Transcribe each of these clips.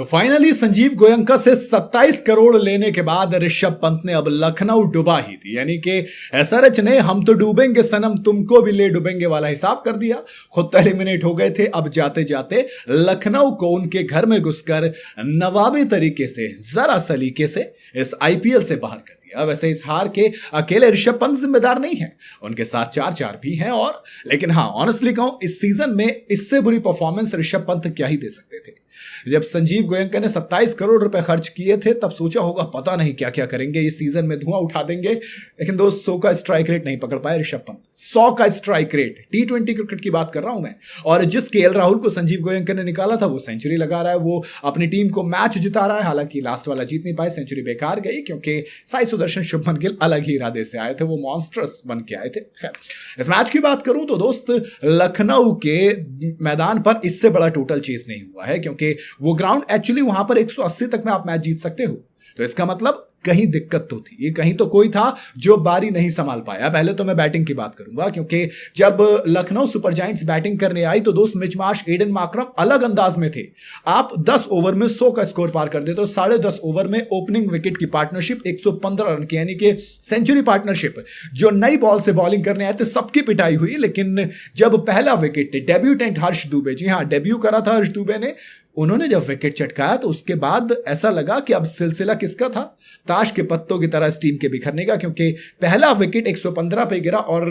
तो फाइनली संजीव गोयंका से 27 करोड़ लेने के बाद ऋषभ पंत ने अब लखनऊ डुबा ही थी, यानी कि एसआरएच ने हम तो डूबेंगे सनम तुमको भी ले डूबेंगे वाला हिसाब कर दिया। खुद तो एलिमिनेट हो गए थे, अब जाते जाते लखनऊ को उनके घर में घुसकर नवाबी तरीके से, जरा सलीके से इस आईपीएल से बाहर कर दिया। वैसे इस हार के अकेले ऋषभ पंत जिम्मेदार नहीं है, उनके साथ 4-4 भी हैं और लेकिन हाँ ऑनेस्टली कहूं इस सीजन में इससे बुरी परफॉर्मेंस ऋषभ पंत क्या ही दे सकते थे। जब संजीव गोयंका ने 27 करोड़ रुपए खर्च किए थे तब सोचा होगा पता नहीं क्या क्या करेंगे, इस सीजन में धुआं उठा देंगे, लेकिन दोस्त 100 का स्ट्राइक रेट नहीं पकड़ पाए ऋषभ पंत। 100 का स्ट्राइक रेट, T20 क्रिकेट की बात कर रहा हूं मैं। और जिस केएल राहुल को संजीव गोयंका ने निकाला था वो सेंचुरी लगा रहा है, वो अपनी टीम को मैच जिता रहा है। हालांकि लास्ट वाला जीत नहीं पाए, सेंचुरी बेकार गई क्योंकि साई सुदर्शन, शुभमन गिल अलग ही इरादे से आए थे, वो मॉन्स्टर्स बन के आए थे। खैर इस मैच की बात करूं तो दोस्त लखनऊ के मैदान पर इससे बड़ा टोटल चेस नहीं हुआ है, क्योंकि वो ग्राउंड एक्चुअली वहां पर 180 तक में आप मैच जीत सकते हो। तो इसका मतलब कहीं दिक्कत तो थी, ये कहीं तो कोई था जो बारी नहीं संभाल पाया। पहले तो मैं बैटिंग की बात करूंगा, क्योंकि जब लखनऊ सुपर जायंट्स बैटिंग करने आई तो दोस्त मिच मार्श, एडन मार्करम अलग अंदाज में थे। आप 10 ओवर में 100 का स्कोर पार कर देते हो। 10.5 ओवर में ओपनिंग विकेट की पार्टनरशिप 115 रन की, यानी कि सेंचुरी पार्टनरशिप। जो नई बॉल से बॉलिंग करने आए थे सबकी पिटाई हुई, लेकिन जब पहला विकेट डेब्यूटेंट हर्ष दुबे, जी हाँ डेब्यू करा था हर्ष दुबे ने, उन्होंने जब विकेट चटकाया तो उसके बाद ऐसा लगा कि अब सिलसिला किसका था, ताश के पत्तों की तरह इस टीम के बिखरने का। क्योंकि पहला विकेट 115 पे गिरा और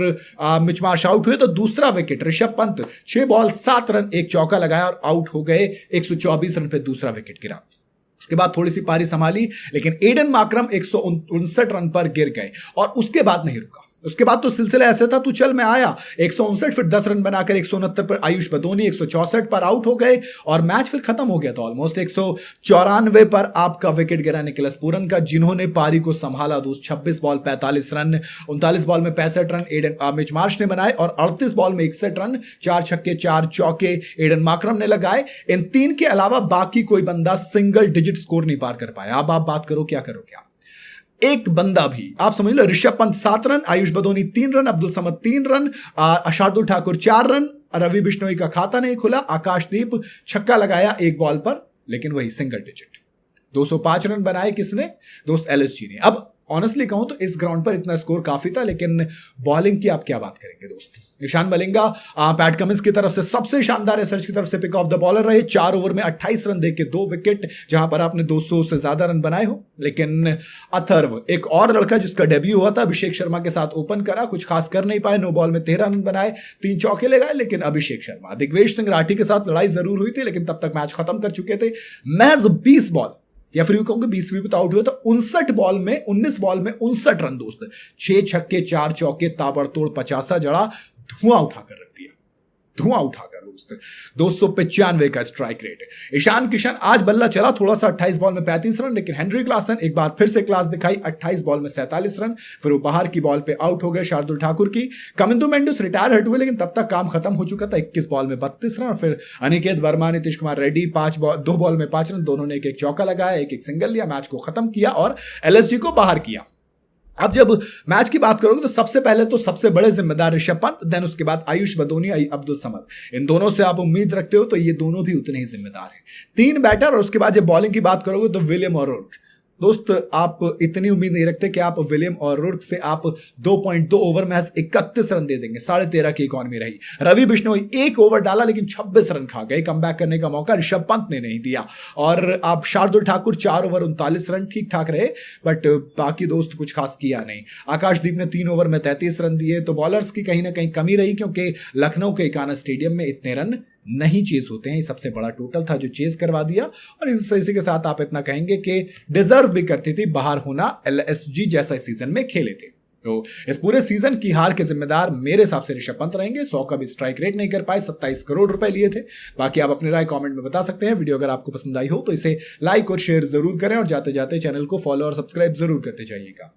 मिच मार्श आउट हुए, तो दूसरा wicket Rishabh Pant 6 ball 7 run 1 चौका लगाया और आउट हो गए। 124 रन पे दूसरा विकेट गिरा। उसके बाद थोड़ी सी पारी संभाली, लेकिन एडन मार्करम 159 रन पर गिर गए और उसके बाद नहीं रुका। उसके बाद तो सिलसिला ऐसे था, तू चल मैं आया, 159 फिर 10 रन बनाकर 169 पर आयुष बदोनी 164 पर आउट हो गए और मैच फिर खत्म हो गया था ऑलमोस्ट। 194 पर आपका विकेट गिरा निकोलस पूरन का, जिन्होंने पारी को संभाला दोस्त। 26 बॉल 45 रन, 39 बॉल में 65 रन एडन मिच मार्श ने बनाए और 38 बॉल में 61 रन, 4 छक्के 4 चौके एडन मार्करम ने लगाए। इन 3 के अलावा बाकी कोई बंदा सिंगल डिजिट स्कोर नहीं पार कर पाया। अब आप बात करो क्या करोगे आप, एक बंदा भी आप समझ लो, Rishabh Pant 7 run, Ayush Badoni 3 run, Abdul Samad 3 run, Shardul Thakur 4 run, Ravi Bishnoi का खाता नहीं खुला, आकाशदीप छक्का लगाया 1 बॉल पर, लेकिन वही सिंगल डिजिट। 205 रन बनाए किसने दोस्त, एलएसजी ने। अब ऑनेस्टली कहूं तो इस ग्राउंड पर इतना स्कोर काफी था, लेकिन बॉलिंग की आप क्या बात करेंगे दोस्त। ईशान मलिंगा पैट कमिंस की तरफ से सबसे शानदार एसआरएच की तरफ से पिक ऑफ द बॉलर रहे। 4 ओवर में 28 रन देके 2 विकेट, जहां पर आपने 200 से ज्यादा रन बनाए हो। लेकिन अथर्व, एक और लड़का जिसका डेब्यू हुआ था, अभिषेक शर्मा के साथ ओपन करा, कुछ खास कर नहीं पाए। 9 बॉल में 13 रन बनाए, 3 चौके लगाए, लेकिन अभिषेक शर्मा, दिग्वेश सिंह राठी के साथ लड़ाई जरूर हुई थी, लेकिन तब तक मैच खत्म कर चुके थे। महज 20 बॉल या फिर यूं कहूंगे 20वीं पे आउट हुए तो 19 बॉल में 59 रन दोस्त, 6 छक्के 4 चौके, ताबड़तोड़ 50 जड़ा, धुआं उठाकर रख दिया, धुआं उठाकर दोस्त। 295 का स्ट्राइक रेट। ईशान किशन आज बल्ला चला थोड़ा सा, 28 बॉल में 35 रन, लेकिन हेनरी क्लासन एक बार फिर से क्लास दिखाई, 28 बॉल में 47 रन, फिर वो बाहर की बॉल पे आउट हो गए शार्दुल ठाकुर की। कमिंदो मेंडिस रिटायर हट हुए, लेकिन तब तक काम खत्म हो चुका था। 21 बॉल में 32 रन, और फिर अनिकेत वर्मा, नीतीश कुमार रेड्डी 2 बॉल में 5 रन, दोनों ने एक चौका लगाया, एक सिंगल लिया, मैच को खत्म किया और एलएसजी को बाहर किया। अब जब मैच की बात करोगे तो सबसे पहले तो सबसे बड़े जिम्मेदार ऋषभ पंत, देन उसके बाद आयुष बदोनी, अब्दुल समद। इन दोनों से आप उम्मीद रखते हो तो ये दोनों भी उतने ही जिम्मेदार हैं। 3 बैटर, और उसके बाद जब बॉलिंग की बात करोगे तो विलियम और ओरोर्क। दोस्त आप इतनी उम्मीद नहीं रखते कि आप विलियम और ओरोर्क से आप 2.2 ओवर में 31 रन दे देंगे। 13.5 की इकॉनमी रही। रवि बिश्नोई 1 ओवर डाला लेकिन 26 रन खा गए। कमबैक करने का मौका ऋषभ पंत ने नहीं दिया। और आप शार्दुल ठाकुर 4 ओवर 39 रन, ठीक ठाक रहे, बट बाकी दोस्त कुछ खास किया नहीं। आकाशदीप ने 3 ओवर में 33 रन दिए। तो बॉलर्स की कहीं ना कहीं कमी रही, क्योंकि लखनऊ के इकाना स्टेडियम में इतने रन नहीं चेस होते हैं। ये सबसे बड़ा टोटल था जो चेस करवा दिया, और इसी के साथ आप इतना कहेंगे कि डिजर्व भी करती थी बाहर होना, एलएसजी जैसा सीजन में खेले थे। तो इस पूरे सीजन की हार के जिम्मेदार मेरे हिसाब से ऋषभ पंत रहेंगे। 100 का भी स्ट्राइक रेट नहीं कर पाए, 27 करोड़ रुपए लिए थे। बाकी आप अपनी राय कमेंट में बता सकते हैं। वीडियो अगर आपको पसंद आई हो तो इसे लाइक और शेयर जरूर करें, और जाते जाते चैनल को फॉलो और सब्सक्राइब जरूर करते जाइएगा।